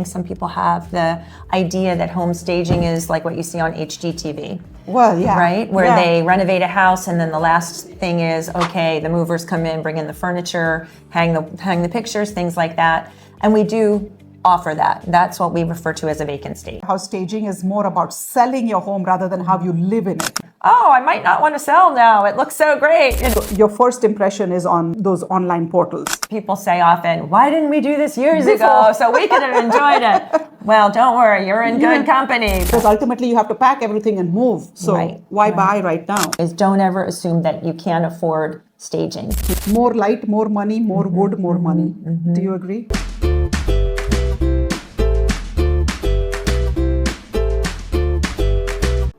Some people have the idea that home staging is like what you see on HGTV. Well, yeah. Right? Where they renovate a house and then the last thing is, okay, the movers come in, bring in the furniture, hang the pictures, things like that. And we do offer that. That's what we refer to as a vacant stage. How staging is more about selling your home rather than how you live in it. Oh, I might not want to sell now. It looks so great. Your first impression is on those online portals. People say often, why didn't we do this years ago so we could have enjoyed it? Well, don't worry, you're in good company. Because ultimately you have to pack everything and move. So why buy right now? Is don't ever assume that you can't afford staging. More light, more money, more wood, more money. Do you agree?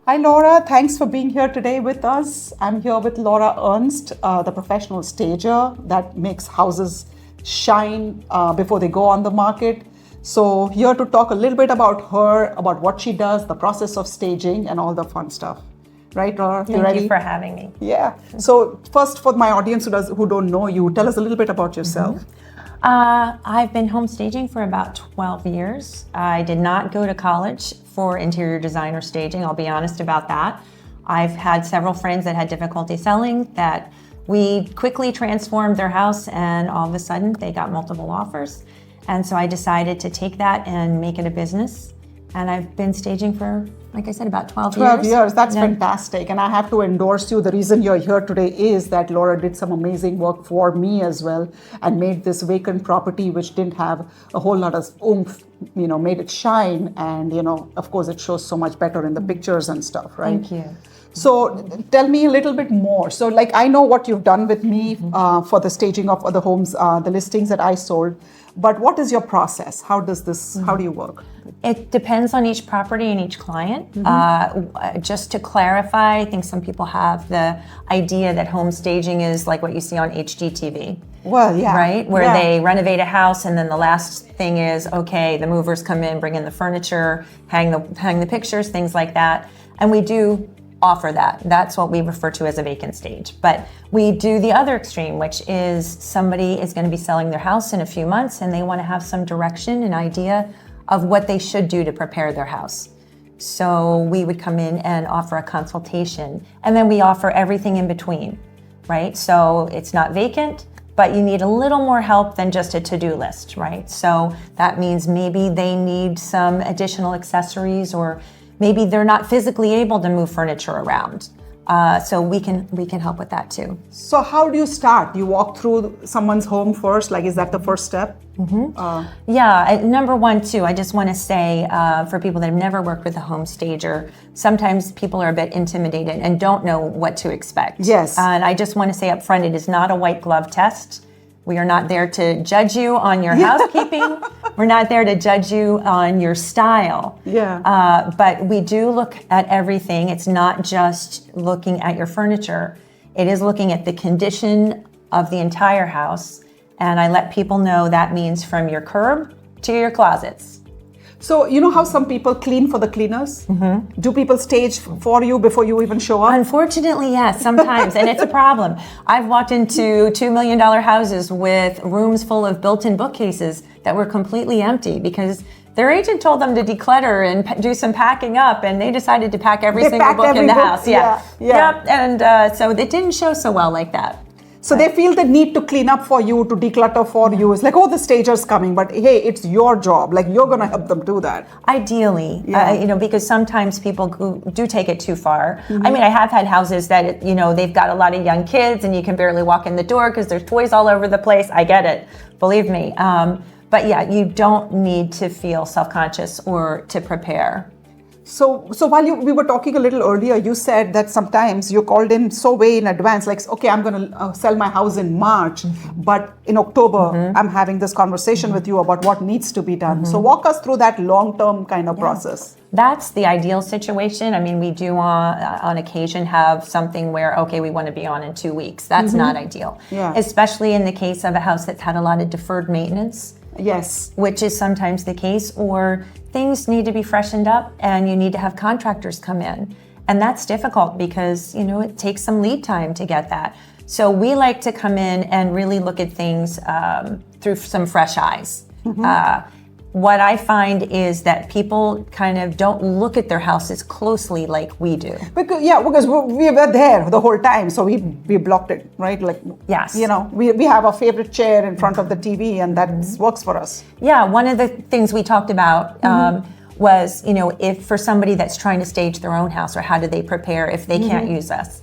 Hi Laura, thanks for being here today with us. I'm here with Laura Ernst, the professional stager that makes houses shine before they go on the market. So here to talk a little bit about her, about what she does, the process of staging and all the fun stuff. Right, Laura? Thank you for having me. Yeah. So first, for my audience who don't know you, tell us a little bit about yourself. I've been home staging for about 12 years. I did not go to college for interior design or staging, I'll be honest about that. I've had several friends that had difficulty selling that we quickly transformed their house and all of a sudden they got multiple offers. And so I decided to take that and make it a business. And I've been staging for, like I said, about 12 years. 12 years, that's fantastic. And I have to endorse you. The reason you're here today is that Laura did some amazing work for me as well and made this vacant property, which didn't have a whole lot of oomph, made it shine. And, of course, it shows so much better in the pictures and stuff, right? Thank you. So tell me a little bit more. So I know what you've done with me for the staging of other homes, the listings that I sold. But what is your process? How do you work? It depends on each property and each client. Just to clarify, I think some people have the idea that home staging is like what you see on HGTV. Well, yeah. Right? Where they renovate a house and then the last thing is, okay, the movers come in, bring in the furniture, hang the pictures, things like that. And we do offer that. That's what we refer to as a vacant stage. But we do the other extreme, which is somebody is going to be selling their house in a few months and they want to have some direction, an idea of what they should do to prepare their house. So we would come in and offer a consultation, and then we offer everything in between, right? So it's not vacant, but you need a little more help than just a to-do list, right? So that means maybe they need some additional accessories, or maybe they're not physically able to move furniture around. So we can help with that too. So how do you start? You walk through someone's home first? Is that the first step? Yeah, number one too, I just want to say for people that have never worked with a home stager, sometimes people are a bit intimidated and don't know what to expect. Yes. And I just want to say up front, it is not a white glove test. We are not there to judge you on your housekeeping. We're not there to judge you on your style. Yeah. But we do look at everything. It's not just looking at your furniture. It is looking at the condition of the entire house. And I let people know that means from your curb to your closets. So you know how some people clean for the cleaners? Do people stage for you before you even show up? Unfortunately, yes, sometimes, and it's a problem. I've walked into $2 million houses with rooms full of built-in bookcases that were completely empty because their agent told them to declutter and do some packing up, and they decided to pack every single book in the house. Yeah. Yep. And so it didn't show so well like that. So they feel the need to clean up for you, to declutter for you. It's like, oh, the stager's coming, but hey, it's your job. You're going to help them do that. Ideally, because sometimes people do take it too far. I mean, I have had houses that, they've got a lot of young kids and you can barely walk in the door because there's toys all over the place. I get it, believe me. But yeah, you don't need to feel self-conscious or to prepare. So while we were talking a little earlier, you said that sometimes you called in so way in advance, okay, I'm going to sell my house in March, but in October, I'm having this conversation with you about what needs to be done. So walk us through that long-term kind of process. That's the ideal situation. I mean, we do on occasion have something where, okay, we want to be on in 2 weeks. That's not ideal, especially in the case of a house that's had a lot of deferred maintenance. Yes. Which is sometimes the case, or things need to be freshened up and you need to have contractors come in. And that's difficult because, it takes some lead time to get that. So we like to come in and really look at things through some fresh eyes. what I find is that people kind of don't look at their houses closely like we do. Because we were there the whole time, so we blocked it, right? Like, yes, we have our favorite chair in front of the TV, and that works for us. Yeah, one of the things we talked about was, if for somebody that's trying to stage their own house, or how do they prepare if they can't use us?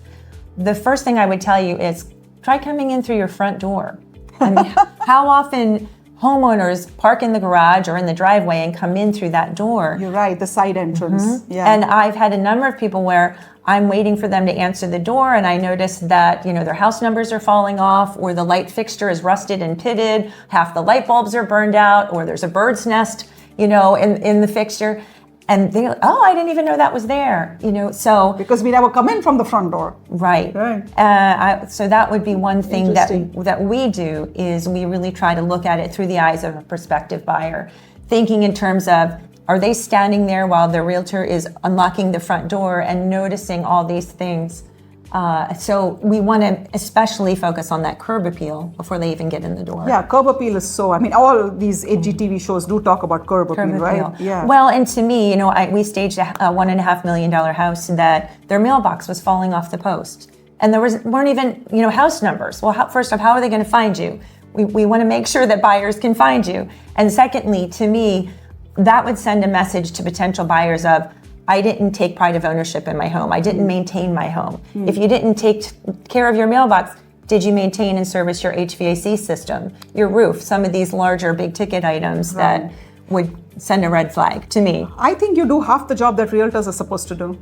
The first thing I would tell you is try coming in through your front door. I mean, how often homeowners park in the garage or in the driveway and come in through that door? You're right, the side entrance. Yeah. And I've had a number of people where I'm waiting for them to answer the door, and I notice that their house numbers are falling off, or the light fixture is rusted and pitted, half the light bulbs are burned out, or there's a bird's nest, in the fixture. And they go, oh, I didn't even know that was there, so. Because we never come in from the front door. Right. So that would be one thing that we do, is we really try to look at it through the eyes of a prospective buyer, thinking in terms of, are they standing there while the realtor is unlocking the front door and noticing all these things? So we want to especially focus on that curb appeal before they even get in the door. Yeah, curb appeal is all these HGTV shows do talk about curb appeal, right? Yeah. Well, and to me, we staged a $1.5 million house that their mailbox was falling off the post. And there weren't even, house numbers. Well, first off, how are they going to find you? We want to make sure that buyers can find you. And secondly, to me, that would send a message to potential buyers of, I didn't take pride of ownership in my home. I didn't maintain my home. If you didn't take care of your mailbox, did you maintain and service your HVAC system, your roof, some of these larger big ticket items that would send a red flag to me? I think you do half the job that realtors are supposed to do.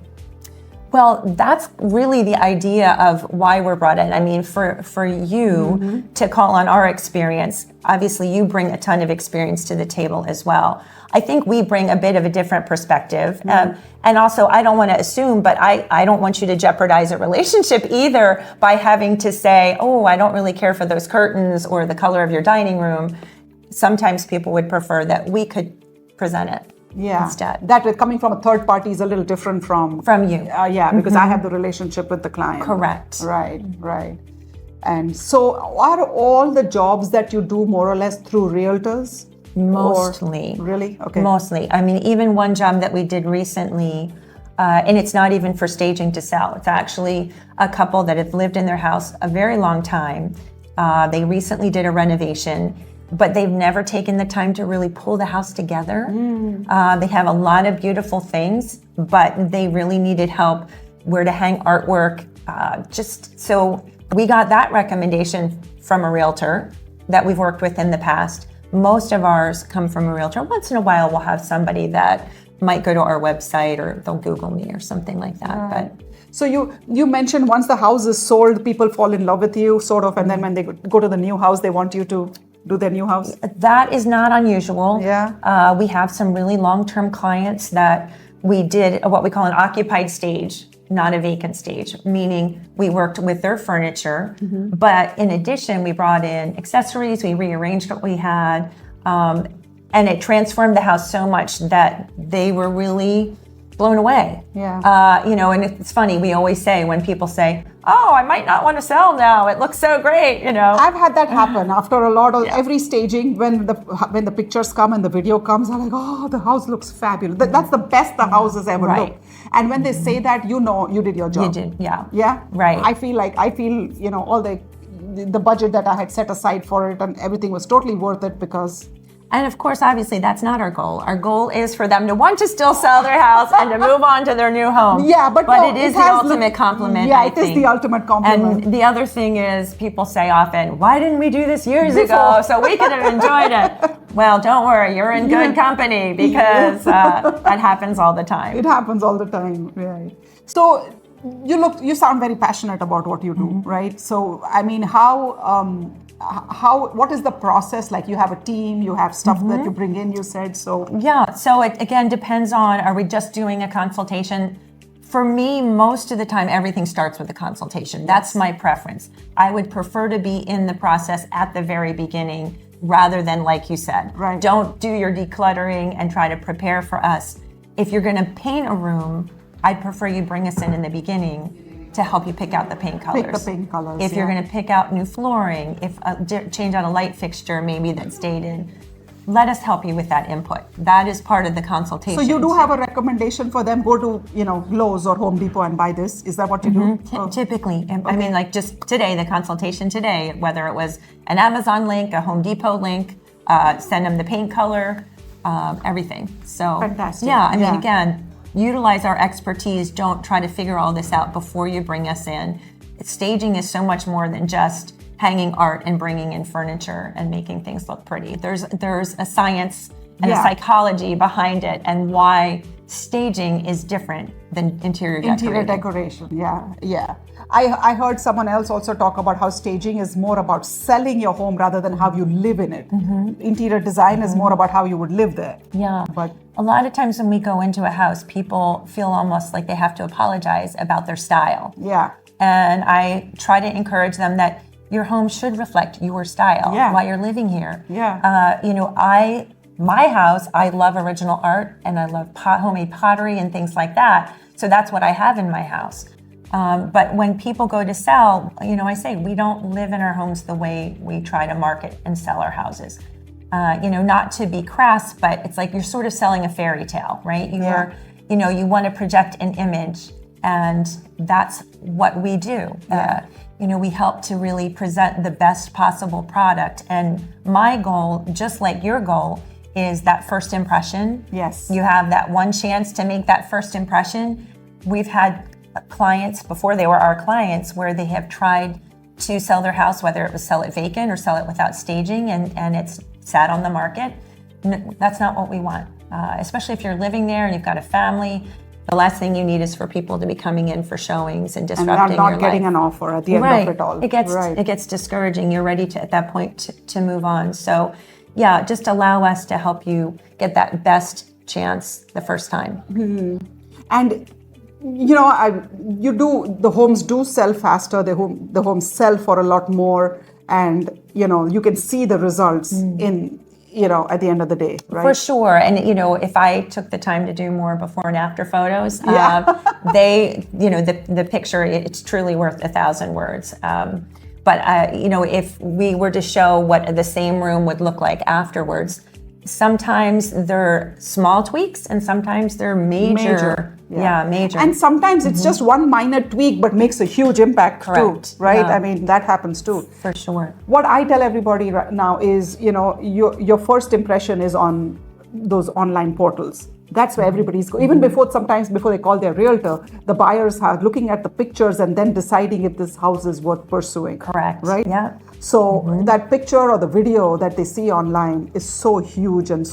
Well, that's really the idea of why we're brought in. I mean, for you to call on our experience, obviously you bring a ton of experience to the table as well. I think we bring a bit of a different perspective. And also, I don't want to assume, but I don't want you to jeopardize a relationship either by having to say, oh, I don't really care for those curtains or the color of your dining room. Sometimes people would prefer that we could present it. Yeah, instead. That coming from a third party is a little different from you. Because I have the relationship with the client. Correct. Right. And so are all the jobs that you do more or less through realtors? Mostly. Really? Okay. Mostly. I mean, even one job that we did recently, and it's not even for staging to sell. It's actually a couple that have lived in their house a very long time. They recently did a renovation, but they've never taken the time to really pull the house together. They have a lot of beautiful things, but they really needed help where to hang artwork. So we got that recommendation from a realtor that we've worked with in the past. Most of ours come from a realtor. Once in a while, we'll have somebody that might go to our website, or they'll Google me or something like that. But so you mentioned once the house is sold, people fall in love with you, sort of, and then when they go to the new house, they want you to do their new house? That is not unusual. Yeah. We have some really long-term clients that we did what we call an occupied stage, not a vacant stage, meaning we worked with their furniture, but in addition, we brought in accessories, we rearranged what we had, and it transformed the house so much that they were really blown away. Yeah. And it's funny, we always say, when people say, oh, I might not want to sell now, it looks so great, I've had that happen after a lot of every staging. When the pictures come and the video comes, I'm like, oh, the house looks fabulous. That's the best the house has ever looked. And when they say that, you did your job. You did, yeah. Yeah? Right. I feel all the budget that I had set aside for it and everything was totally worth it because... And of course, obviously, that's not our goal. Our goal is for them to want to still sell their house and to move on to their new home. Yeah, but it is the ultimate compliment, I think. Yeah, it is the ultimate compliment. And the other thing is, people say often, why didn't we do this years ago so we could have enjoyed it? Well, don't worry, you're in good company because that happens all the time. It happens all the time, right. So you sound very passionate about what you do, right? So, I mean, what is the process like? You have a team, you have stuff that you bring in, you said, so. Yeah, so it again depends on, are we just doing a consultation? For me, most of the time, everything starts with a consultation. That's my preference. I would prefer to be in the process at the very beginning rather than, like you said, don't do your decluttering and try to prepare for us. If you're gonna paint a room, I'd prefer you bring us in the beginning to help you pick out the paint colors. Pick the paint colors. If you're going to pick out new flooring, change out a light fixture maybe that's dated, let us help you with that input. That is part of the consultation. So you do have a recommendation for them, go to, Lowe's or Home Depot and buy this? Is that what you do? Typically. I mean, like just today, the consultation today, whether it was an Amazon link, a Home Depot link, send them the paint color, everything. So fantastic. Yeah, I mean, again, utilize our expertise. Don't try to figure all this out before you bring us in. Staging is so much more than just hanging art and bringing in furniture and making things look pretty. There's a science and a psychology behind it, and why staging is different than interior decoration. Yeah. I heard someone else also talk about how staging is more about selling your home rather than how you live in it. Interior design is more about how you would live there. Yeah, but a lot of times when we go into a house, people feel almost like they have to apologize about their style. Yeah. And I try to encourage them that your home should reflect your style while you're living here. Yeah. My house, I love original art and I love homemade pottery and things like that. So that's what I have in my house. But when people go to sell, I say we don't live in our homes the way we try to market and sell our houses. Not to be crass, but it's like you're sort of selling a fairy tale, right? You want to project an image, and that's what we do. We help to really present the best possible product. And my goal, just like your goal, is that first impression. Yes. You have that one chance to make that first impression. We've had clients before they were our clients where they have tried to sell their house, whether it was sell it vacant or sell it without staging, and it's sat on the market. That's not what we want, especially if you're living there and you've got a family. The last thing you need is for people to be coming in for showings and disrupting your life. And not getting an offer at the end of it all. It gets discouraging. You're ready to, at that point, to move on. So, just allow us to help you get that best chance the first time. Mm-hmm. And the homes do sell faster. The homes sell for a lot more, and you can see the results in at the end of the day, right? For sure. And if I took the time to do more before and after photos, the picture, it's truly worth 1,000 words. But if we were to show what the same room would look like afterwards, sometimes they're small tweaks and sometimes they're major. Major. And sometimes it's just one minor tweak but makes a huge impact too, right? I mean, that happens too. For sure. What I tell everybody right now is, your first impression is on those online portals. That's where everybody's going. Even sometimes before they call their realtor, the buyers are looking at the pictures and then deciding if this house is worth pursuing. Correct. Right? Yeah. So that picture or the video that they see online is so huge, and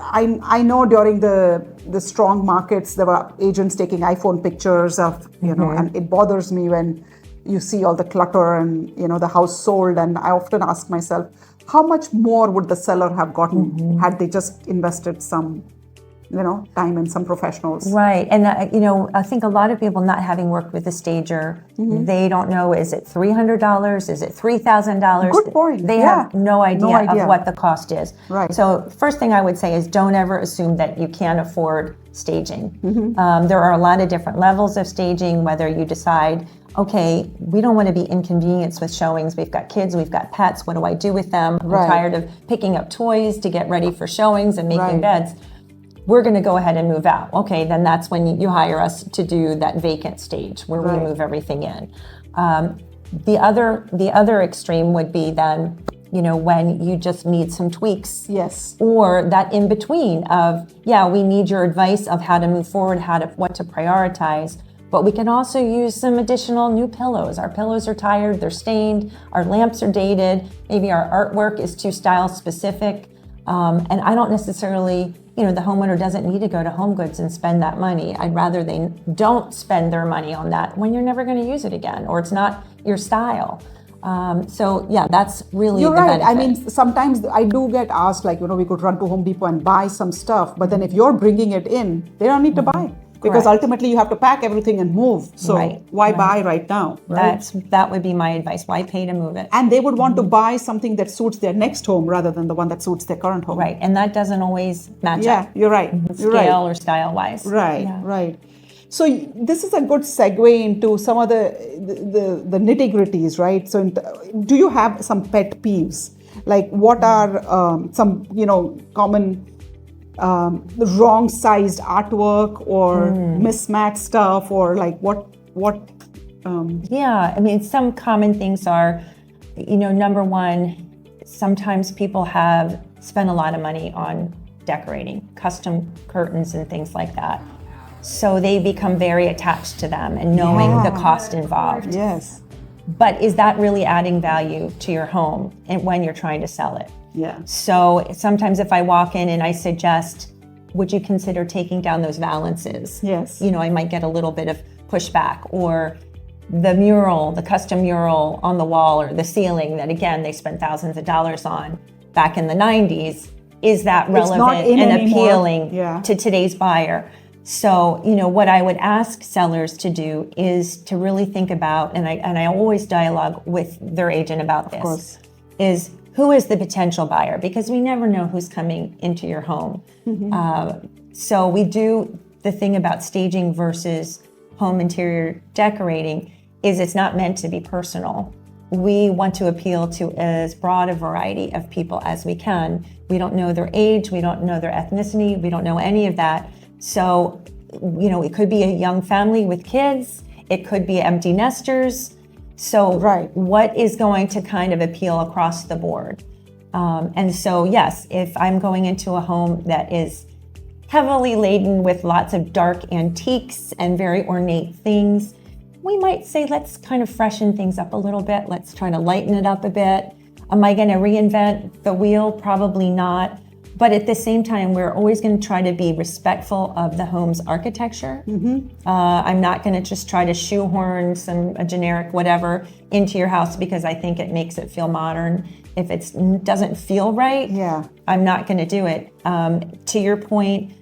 I know during the strong markets there were agents taking iPhone pictures of and it bothers me when you see all the clutter and the house sold, and I often ask myself, how much more would the seller have gotten had they just invested some time in some professionals? Right. And I think a lot of people, not having worked with a stager, they don't know, is it $300? Is it $3,000? Good point. They have no idea of what the cost is. Right. So first thing I would say is don't ever assume that you can't afford staging. There are a lot of different levels of staging, whether you decide, okay, we don't want to be inconvenienced with showings. We've got kids, we've got pets. What do I do with them? I'm tired of picking up toys to get ready for showings and making beds. We're going to go ahead and move out. Okay, then that's when you hire us to do that vacant stage where we move everything in. The other extreme would be then, when you just need some tweaks. Yes. Or that in between of, we need your advice of how to move forward, what to prioritize. But we can also use some additional new pillows. Our pillows are tired, they're stained, our lamps are dated, maybe our artwork is too style specific. And I don't necessarily, the homeowner doesn't need to go to Home Goods and spend that money. I'd rather they don't spend their money on that when you're never going to use it again, or it's not your style. That's really You're the right. benefit. I mean, sometimes I do get asked, we could run to Home Depot and buy some stuff, but then if you're bringing it in, they don't need to buy. Because ultimately you have to pack everything and move. So why buy right now? Right? That would be my advice. Why pay to move it? And they would want to buy something that suits their next home rather than the one that suits their current home. Right. And that doesn't always match up. Yeah, you're right. Scale or style wise. Right. So this is a good segue into some of the nitty gritties, right? So do you have some pet peeves? Like what are some, common wrong-sized artwork or mismatched stuff, or like what? Yeah, I mean, some common things are, number one, sometimes people have spent a lot of money on decorating, custom curtains and things like that. So they become very attached to them and knowing the cost involved. Yes. But is that really adding value to your home and when you're trying to sell it? Yeah. So sometimes if I walk in and I suggest, would you consider taking down those valances? Yes. I might get a little bit of pushback. Or the custom mural on the wall or the ceiling that, again, they spent thousands of dollars on back in the 90s. Is that relevant and appealing to today's buyer? So, what I would ask sellers to do is to really think about, and I always dialogue with their agent about this, of course, is who is the potential buyer? Because we never know who's coming into your home. So we do the thing about staging versus home interior decorating is it's not meant to be personal. We want to appeal to as broad a variety of people as we can. We don't know their age, we don't know their ethnicity, we don't know any of that. So, it could be a young family with kids, it could be empty nesters. So what is going to kind of appeal across the board? And so, yes, if I'm going into a home that is heavily laden with lots of dark antiques and very ornate things, we might say, let's kind of freshen things up a little bit. Let's try to lighten it up a bit. Am I going to reinvent the wheel? Probably not. But at the same time, we're always going to try to be respectful of the home's architecture. I'm not going to just try to shoehorn a generic whatever into your house because I think it makes it feel modern. If it doesn't feel right, I'm not going to do it. To your point,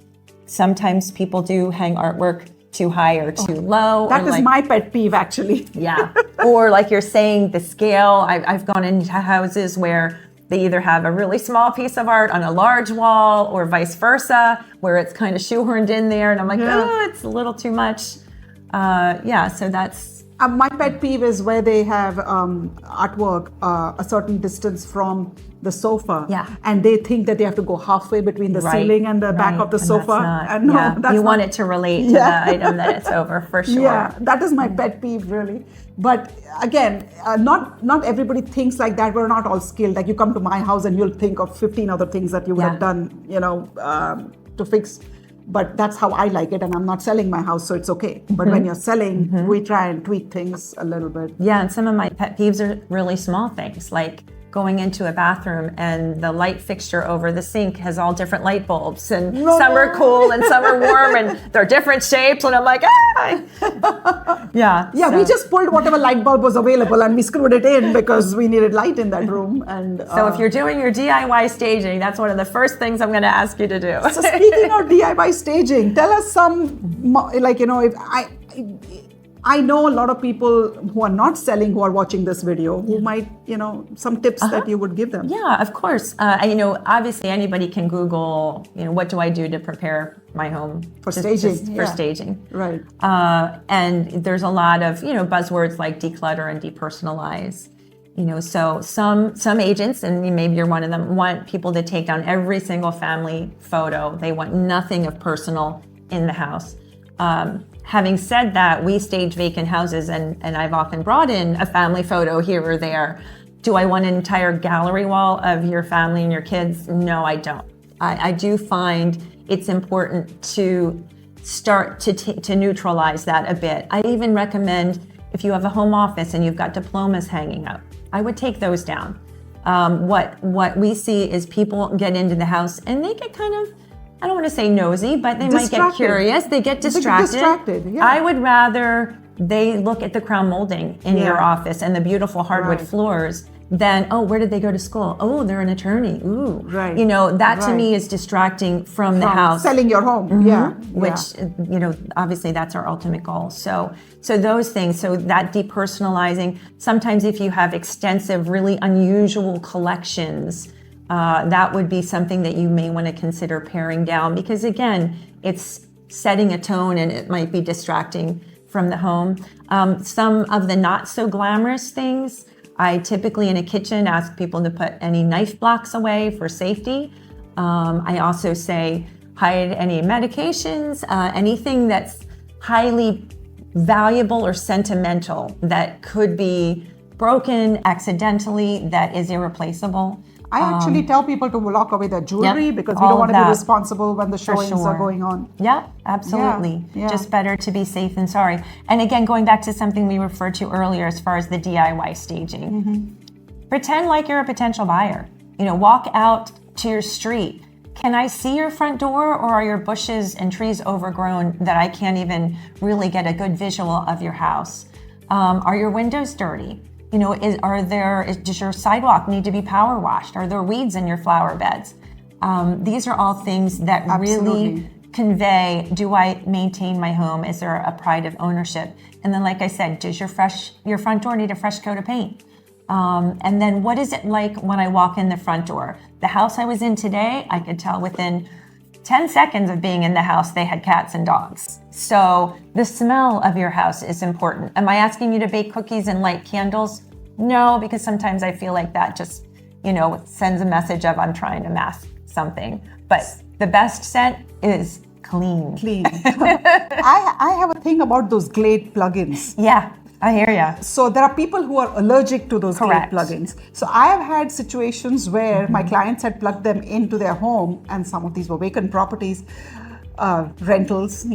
sometimes people do hang artwork too high or too low. That is my pet peeve, actually. Or like you're saying, the scale. I've gone into houses where they either have a really small piece of art on a large wall or vice versa, where it's kind of shoehorned in there. And I'm like, oh, it's a little too much. So that's... my pet peeve is where they have artwork a certain distance from the sofa. And they think that they have to go halfway between the ceiling and the back of the sofa. And you want it to relate to the item that it's over, for sure. Yeah, that is my pet peeve, really. But again, not everybody thinks like that. We're not all skilled. Like you come to my house and you'll think of 15 other things that you would have done, to fix. But that's how I like it, and I'm not selling my house, so it's okay. But when you're selling, we try and tweak things a little bit. Yeah, and some of my pet peeves are really small things, like going into a bathroom and the light fixture over the sink has all different light bulbs, and some are cool and some are warm, and they're different shapes, and I'm like, So we just pulled whatever light bulb was available and we screwed it in because we needed light in that room. And so if you're doing your DIY staging, that's one of the first things I'm going to ask you to do. So speaking of DIY staging, tell us some, if I know a lot of people who are not selling who are watching this video who might, some tips that you would give them. Yeah, of course. Obviously anybody can Google, what do I do to prepare my home for staging? For staging. Right. And there's a lot of, buzzwords like declutter and depersonalize. So some agents, and maybe you're one of them, want people to take down every single family photo. They want nothing of personal in the house. Having said that, we stage vacant houses, and I've often brought in a family photo here or there. Do I want an entire gallery wall of your family and your kids? No, I don't. I do find it's important to start to neutralize that a bit. I even recommend if you have a home office and you've got diplomas hanging up, I would take those down. What we see is people get into the house and they get kind of, I don't want to say nosy, but they might get curious. They get distracted. I would rather they look at the crown molding in your office and the beautiful hardwood floors than, oh, where did they go to school? Oh, they're an attorney. Ooh. Right. That to me is distracting from the house. Selling your home. Which, obviously that's our ultimate goal. So those things, so that depersonalizing, sometimes if you have extensive, really unusual collections, that would be something that you may want to consider paring down, because again, it's setting a tone and it might be distracting from the home. Some of the not so glamorous things I typically in a kitchen ask people to put any knife blocks away for safety. I also say hide any medications, anything that's highly valuable or sentimental that could be broken accidentally, that is irreplaceable. I actually tell people to lock away their jewelry because we don't want to be responsible when the showings are going on. Yeah, absolutely. Yeah. Just better to be safe than sorry. And again, going back to something we referred to earlier as far as the DIY staging. Pretend like you're a potential buyer. Walk out to your street. Can I see your front door, or are your bushes and trees overgrown that I can't even really get a good visual of your house? Are your windows dirty? Does your sidewalk need to be power washed? Are there weeds in your flower beds? These are all things that really convey, do I maintain my home? Is there a pride of ownership? And then, like I said, does your front door need a fresh coat of paint? And then what is it like when I walk in the front door? The house I was in today, I could tell within 10 seconds of being in the house, they had cats and dogs. So the smell of your house is important. Am I asking you to bake cookies and light candles? No, because sometimes I feel like that just, sends a message of I'm trying to mask something. But the best scent is clean. I have a thing about those Glade plugins. Yeah, I hear ya. So there are people who are allergic to those Glade plugins. So I have had situations where my clients had plugged them into their home, and some of these were vacant properties, rentals,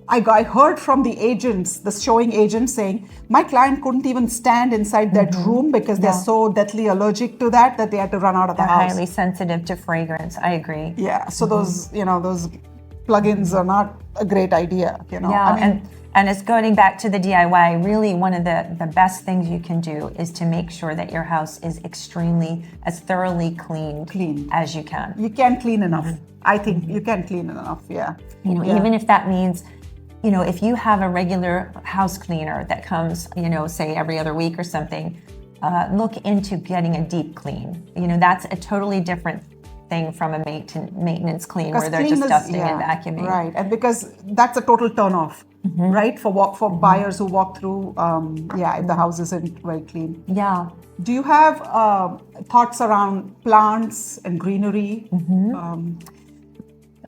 I heard from the agents, the showing agents, saying my client couldn't even stand inside that room because they're so deathly allergic to that they had to run out of the house. They're highly sensitive to fragrance. I agree. Yeah. So those plugins are not a great idea. Yeah. And it's going back to the DIY, really one of the best things you can do is to make sure that your house is as thoroughly clean as you can. You can clean enough. I think you can clean enough, Even if that means, if you have a regular house cleaner that comes, say every other week or something, look into getting a deep clean. That's a totally different thing from a maintenance clean where they're just dusting and vacuuming. Right, and because that's a total turn off, right? For buyers who walk through, if the house isn't very clean. Yeah. Do you have thoughts around plants and greenery?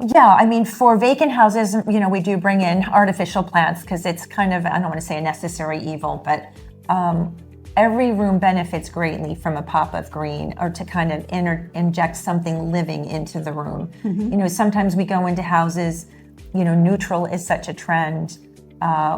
Yeah, for vacant houses, we do bring in artificial plants because it's kind of, I don't want to say a necessary evil, but every room benefits greatly from a pop of green or to kind of inject something living into the room. Sometimes we go into houses, neutral is such a trend,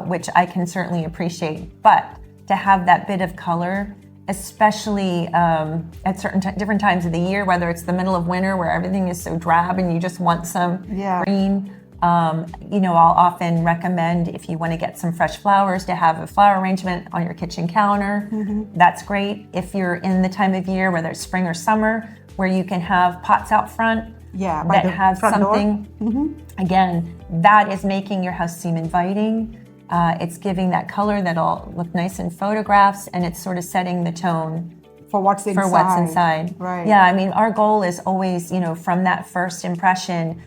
which I can certainly appreciate, but to have that bit of color, especially at different times of the year, whether it's the middle of winter where everything is so drab and you just want some green. I'll often recommend if you want to get some fresh flowers to have a flower arrangement on your kitchen counter. That's great. If you're in the time of year, whether it's spring or summer, where you can have pots out front that have something. Again, that is making your house seem inviting. It's giving that color that'll look nice in photographs, and it's sort of setting the tone for what's inside. Right. Yeah, our goal is always, from that first impression,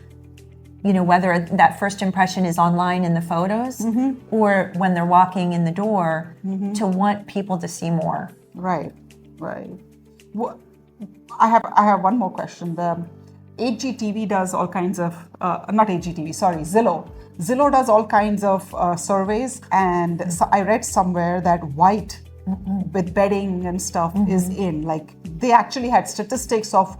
whether that first impression is online in the photos or when they're walking in the door, to want people to see more. Right. Well, I have one more question. The HGTV does all kinds of, not HGTV, sorry, Zillow. Zillow does all kinds of surveys, and so I read somewhere that white with bedding and stuff is in. Like they actually had statistics of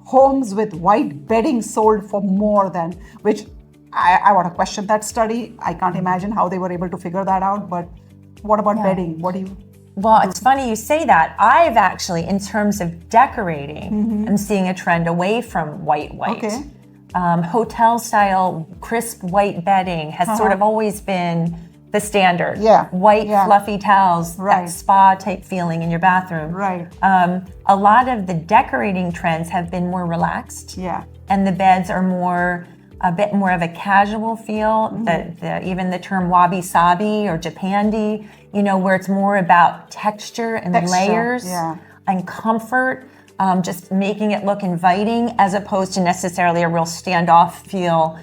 homes with white bedding sold for more than, which I want to question that study. I can't imagine how they were able to figure that out. But what about bedding? What do you? Well, it's funny you say that. I've actually, in terms of decorating, I'm seeing a trend away from white. Okay. Hotel style crisp white bedding has sort of always been the standard. White fluffy towels, that spa type feeling in your bathroom. Right. A lot of the decorating trends have been more relaxed. And the beds are a bit more of a casual feel. Even the term wabi sabi or japandi, where it's more about texture and layers and comfort. Just making it look inviting as opposed to necessarily a real standoff feel.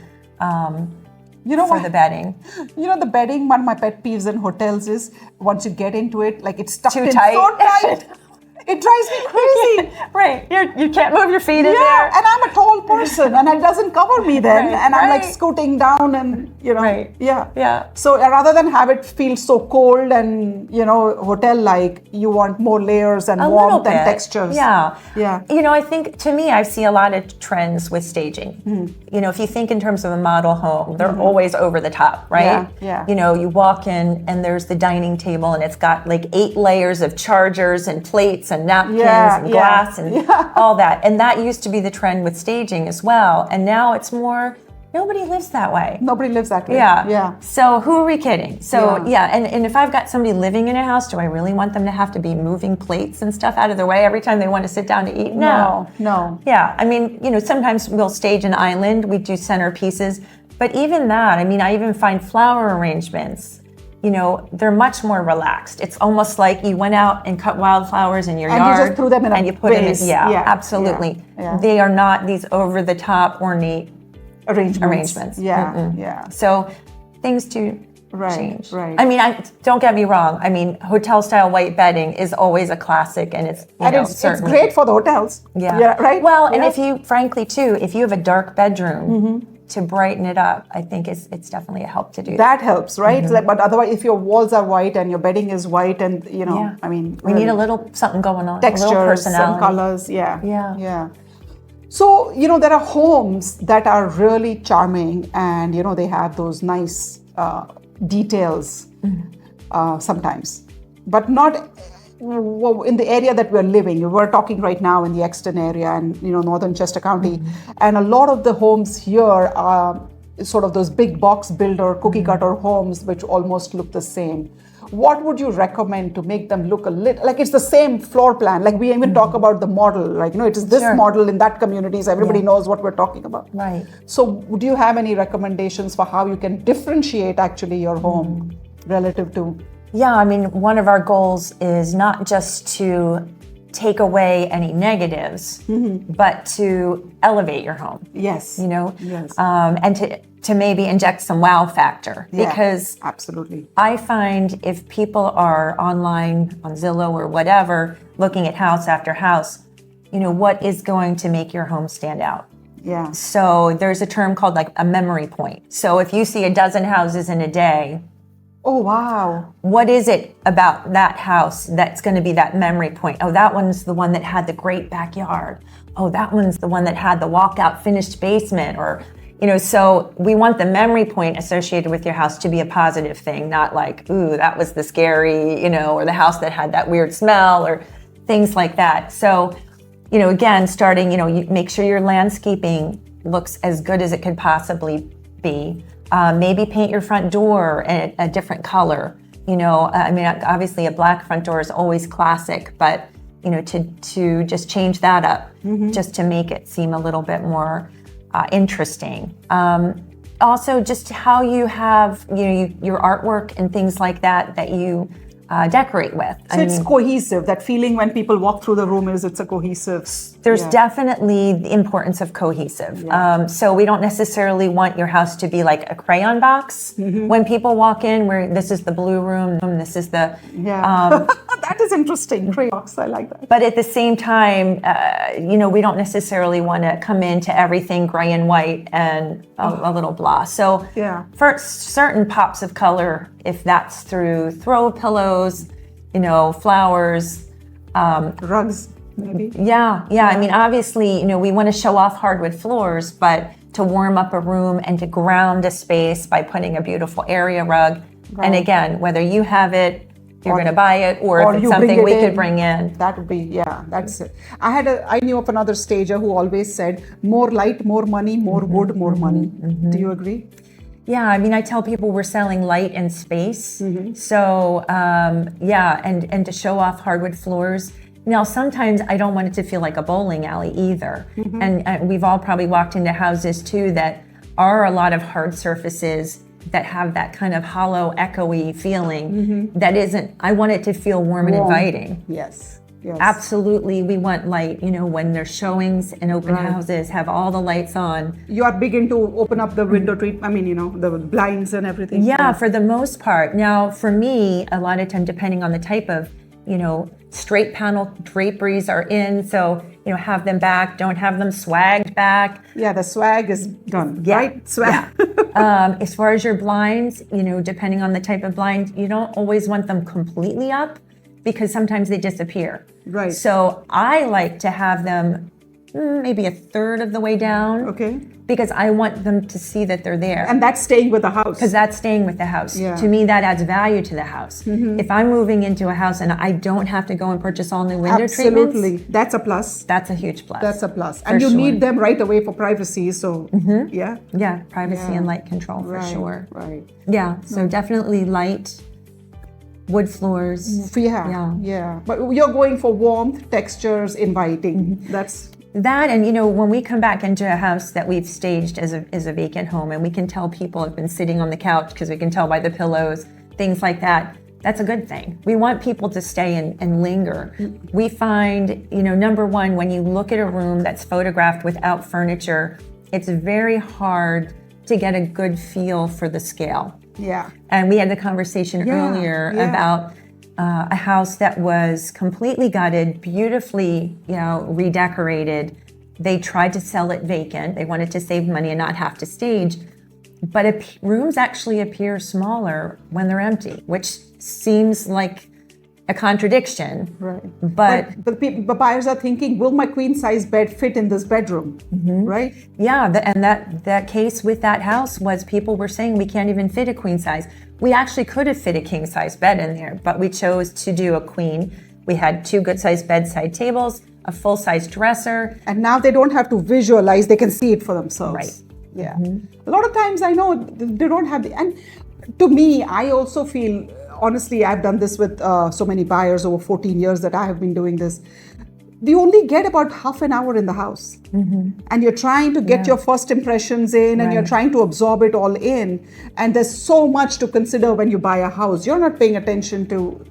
You know for what? the bedding. You know, the bedding, one of my pet peeves in hotels is once you get into it, like it's stuck Too in tight. so tight. It drives me crazy. Right. You can't move your feet in Yeah, there. and I'm a tall person, and it doesn't cover me then, Right, and I'm like right. scooting down, and Right. yeah. Yeah. So rather than have it feel so cold and hotel-like, you want more layers and A little warmth and bit. textures. Yeah. Yeah. I think to me, I see a lot of trends with staging. If you think in terms of a model home, they're always over the top, right? Yeah. You walk in and there's the dining table and it's got like 8 layers of chargers and plates and napkins and glass and all that. And that used to be the trend with staging as well. And now it's more, nobody lives that way. Nobody lives that way. Yeah. So who are we kidding? So Yeah. and if I've got somebody living in a house, do I really want them to have to be moving plates and stuff out of their way every time they want to sit down to eat? No. Yeah. I mean, sometimes we'll stage an island, we do centerpieces, but even that, I mean, I even find flower arrangements, they're much more relaxed. It's almost like you went out and cut wildflowers in your yard. And you just threw them in a and you put them in. vase. Yeah, absolutely. Yeah. They are not these over the top ornate arrangements. Yeah. So things do change. Right. I mean, don't get me wrong. I mean, hotel style white bedding is always a classic, and it's it's great for the hotels. Yeah. Right. Well, and if you, frankly, too, if you have a dark bedroom to brighten it up, I think it's definitely a help to do that. That helps, right? But otherwise, if your walls are white and your bedding is white, and I mean, we need a little something going on, textures, a little personality. and colors. Yeah. Yeah. So, there are homes that are really charming and, they have those nice details sometimes, but not in the area that we're living. We're talking right now in the Exton area and, Northern Chester County. And a lot of the homes here are sort of those big box builder, cookie cutter homes, which almost look the same. What would you recommend to make them look a little like it's the same floor plan? Like we even talk about the model, like, it is this model in that community, so everybody knows what we're talking about. Right. So do you have any recommendations for how you can differentiate actually your home relative to? Yeah, I mean, one of our goals is not just to take away any negatives, but to elevate your home. Yes. Yes. And to maybe inject some wow factor. Because absolutely. I find if people are online on Zillow or whatever, looking at house after house, what is going to make your home stand out? Yeah. So there's a term called like a memory point. So if you see a dozen houses in a day, oh, wow. what is it about that house that's going to be that memory point? Oh, that one's the one that had the great backyard. Oh, that one's the one that had the walkout finished basement. Or, so we want the memory point associated with your house to be a positive thing, not like, ooh, that was the scary, or the house that had that weird smell or things like that. So, again, starting, you make sure your landscaping looks as good as it could possibly be. Maybe paint your front door a different color. I mean, obviously a black front door is always classic, but to just change that up, just to make it seem a little bit more interesting. Also, just how you have your artwork and things like that you decorate with. So it's cohesive. That feeling when people walk through the room it's a cohesive. There's definitely the importance of cohesive. So we don't necessarily want your house to be like a crayon box. When people walk in, where this is the blue room, this is the... That is interesting. Crayon box, I like that. But at the same time, we don't necessarily want to come into everything gray and white and a little blah. So for certain pops of color, if that's through throw pillows, flowers, rugs, maybe. Yeah. I mean, obviously, we want to show off hardwood floors, but to warm up a room and to ground a space by putting a beautiful area rug. Right. And again, whether you have it, you're going to buy it, or if it's something we could bring in. That would be, that's it. I knew of another stager who always said, more light, more money, more wood, more money. Do you agree? Yeah, I mean, I tell people we're selling light and space. So, and to show off hardwood floors. Now, sometimes I don't want it to feel like a bowling alley either. And we've all probably walked into houses too that are a lot of hard surfaces that have that kind of hollow, echoey feeling that isn't, I want it to feel warm and inviting. Yes. Yes. Absolutely. We want light. When there's showings and open Right. houses, have all the lights on. You are big into open up the window the blinds and everything. Yeah, for the most part. Now, for me, a lot of time, depending on the type of, straight panel draperies are in. So, have them back, don't have them swagged back. Yeah, the swag is done, Yeah, right? Swag. As far as your blinds, depending on the type of blind, you don't always want them completely up because sometimes they disappear. Right. So I like to have them maybe a third of the way down. Okay. Because I want them to see that they're there. And that's staying with the house. Because that's staying with the house. Yeah. To me, that adds value to the house. If I'm moving into a house and I don't have to go and purchase all new window treatments, Absolutely. That's a plus. that's a huge plus. That's a plus. And you need them right away for privacy. So, yeah. Yeah, privacy Yeah. and light control for Right, sure. Right. Yeah, so definitely light, wood floors. Yeah. But you're going for warmth, textures, inviting. That's That, and when we come back into a house that we've staged as a vacant home, and we can tell people have been sitting on the couch because we can tell by the pillows, things like that. That's a good thing. We want people to stay and linger. We find, number one, when you look at a room that's photographed without furniture, it's very hard to get a good feel for the scale. yeah. And we had the conversation earlier about a house that was completely gutted, beautifully, redecorated. They tried to sell it vacant. They wanted to save money and not have to stage. But rooms actually appear smaller when they're empty, which seems like a contradiction. Right. But the buyers are thinking, will my queen size bed fit in this bedroom? Right? yeah, and that case with that house was people were saying we can't even fit a queen size. We actually could have fit a king size bed in there, but we chose to do a queen. We had 2 good sized bedside tables, a full size dresser. And now they don't have to visualize, they can see it for themselves. Right. Yeah. A lot of times I know they don't have and to me, I also feel, honestly, I've done this with so many buyers over 14 years that I have been doing this. You only get about half an hour in the house. And you're trying to get your first impressions in and you're trying to absorb it all in. And there's so much to consider when you buy a house. You're not paying attention to,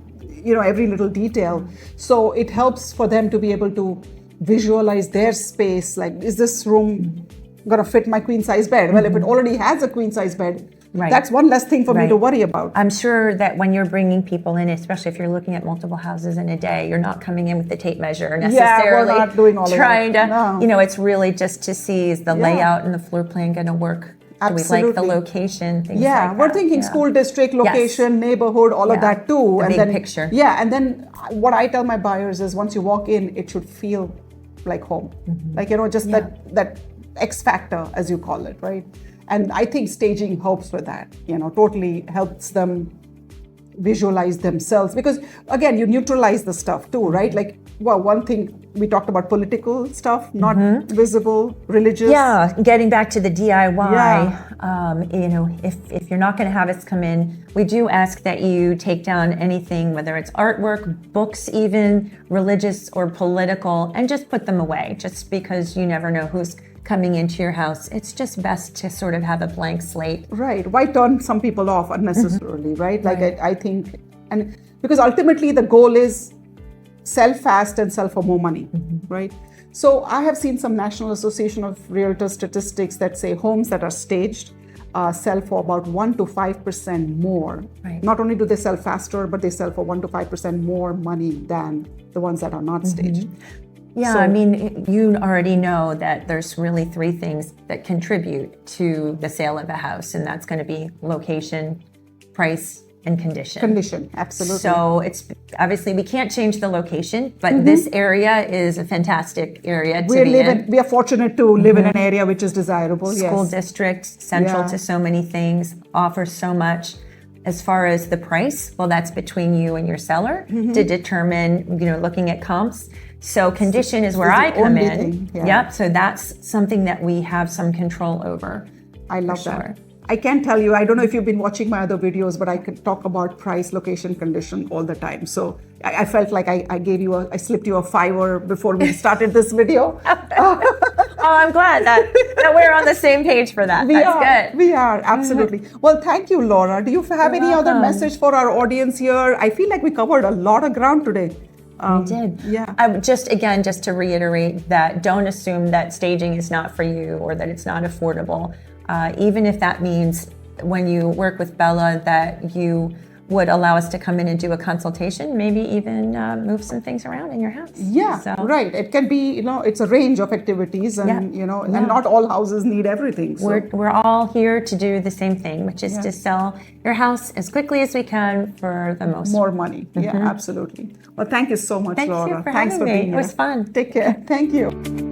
every little detail. So it helps for them to be able to visualize their space. Like, is this room going to fit my queen size bed? Well, if it already has a queen size bed, that's one less thing for me to worry about. I'm sure that when you're bringing people in, especially if you're looking at multiple houses in a day, you're not coming in with the tape measure necessarily. Yeah, we're not doing all trying of that. to, it's really just to see, is the layout and the floor plan going to work? Absolutely. Do we like the location? Things like that. We're thinking school district, location, neighborhood, all of that too. The and big then picture. Yeah, and then what I tell my buyers is once you walk in, it should feel like home. Like, just that X factor, as you call it, right? And I think staging helps with that, totally helps them visualize themselves. Because again, you neutralize the stuff too, right? Like, one thing we talked about political stuff, not visible, religious. Yeah, getting back to the DIY, if you're not going to have us come in, we do ask that you take down anything, whether it's artwork, books even, religious or political, and just put them away, just because you never know who's coming into your house. It's just best to sort of have a blank slate. Right. Why turn some people off unnecessarily, right? Like, I think, and because ultimately the goal is sell fast and sell for more money, right? So I have seen some National Association of Realtors statistics that say homes that are staged sell for about 1 to 5% more. Right. Not only do they sell faster, but they sell for 1 to 5% more money than the ones that are not staged. Yeah, I mean, you already know that there's really 3 things that contribute to the sale of a house, and that's going to be location, price, and condition. Condition, absolutely. So it's obviously we can't change the location, but this area is a fantastic area to be in. We are fortunate to live in an area which is desirable. School district, central to so many things, offers so much. As far as the price, well, that's between you and your seller to determine, looking at comps. So condition is where I come in. Yep. So that's something that we have some control over. I love that. I can tell you, I don't know if you've been watching my other videos, but I could talk about price, location, condition all the time. So I felt like I slipped you a $5 before we started this video. I'm glad that we're on the same page for that. That's good. We are, absolutely. Well, thank you, Laura. Do you have any other message for our audience here? I feel like we covered a lot of ground today. We did. Yeah. Just to reiterate that, don't assume that staging is not for you or that it's not affordable. Even if that means when you work with Bela that you would allow us to come in and do a consultation, maybe even move some things around in your house. Yeah, right. It can be, it's a range of activities, and and not all houses need everything. So. We're all here to do the same thing, which is to sell your house as quickly as we can for the most. More money. Yeah, absolutely. Well, thank you so much, Laura. Thanks for having me. being here. It was fun. Take care. Thank you.